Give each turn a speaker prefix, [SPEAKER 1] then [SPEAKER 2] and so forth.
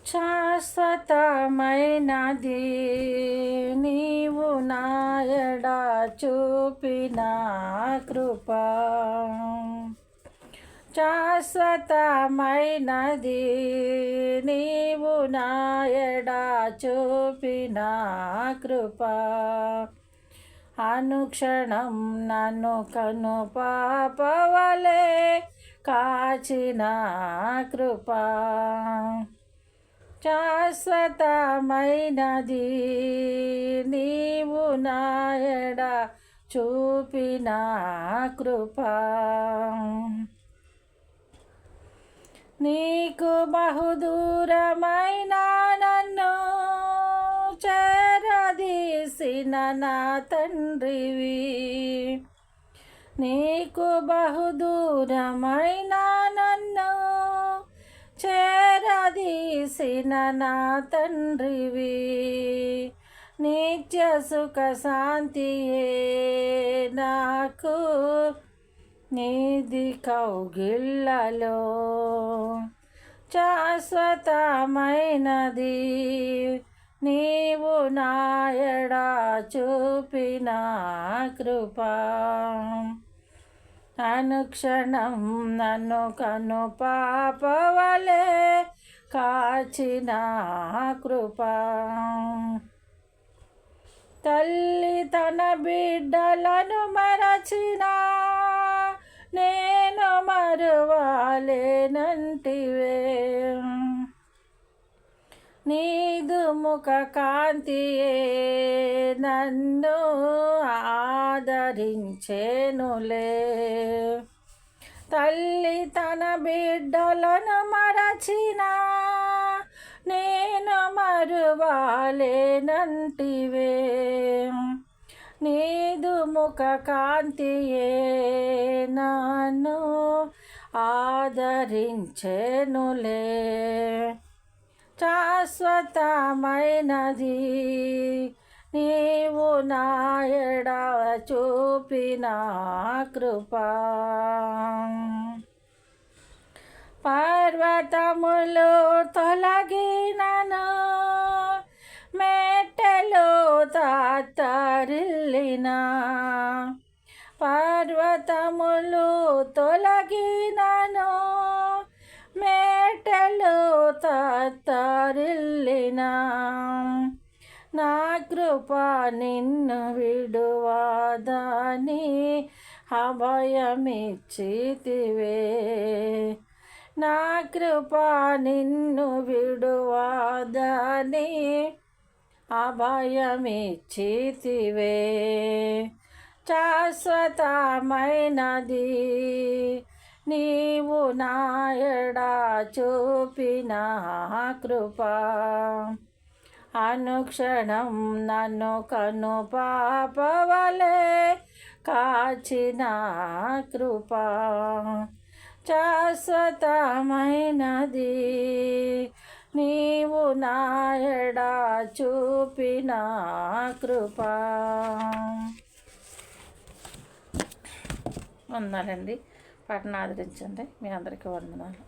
[SPEAKER 1] శాశ్వతమైనది నీవు నాయడ చూపిన కృప. శాశ్వతమైనది నీవు నాయడ చూపిన కృప. అనుక్షణం నన్ను కను పాపవలే కాచిన కృప. శాశ్వతమైనది నీవు నాయడ చూపిన కృప. నీకు బహుదూరమైన నన్ను చేరదీసిన నా తండ్రివి. నీకు బహుదూరమైన నన్ను చేరదీసిన నా తండ్రివి. నిత్య సుఖ శాంతియే నాకు నీది కౌగిళ్ళలో. శాశ్వతమైనది నీవు నాయడ చూపిన కృప. అనుక్షణం నన్ను కను పాపవలే కాచిన కృప. తల్లి తన బిడ్డలను మరచిన నేను మరువలేనంటివే. నీదు ముఖ కాంతియే నన్ను ఆదరించేనులే. తల్లి తన బిడ్డలను మరచిన నేను మరువలేనంటివే. నీదు ముఖ కాంతియే నన్ను ఆదరించేనులే. శాశ్వతమైనది నీవు నాయడ చూపిన కృప. పర్వతములు తొలగినను మెట్టెలు తత్తరిల్లిన. పర్వతములు తొలగినను మెట్టెలు తత్తరిల్లిన. నా కృప నిన్ను విడువదని అభయమిచ్చితివే. నా కృప నిన్ను విడువదని అభయమిచ్చితివే. శాశ్వతమైనది నీవు నాయడ చూపిన కృప. అనుక్షణం నన్ను కను పాపవలే కాచిన కృప. శాశ్వతమైనది నీవు నాయడ చూపిన కృప. వందనాలండి. పాటను ఆదరించండి. మీ అందరికీ వందనాలు.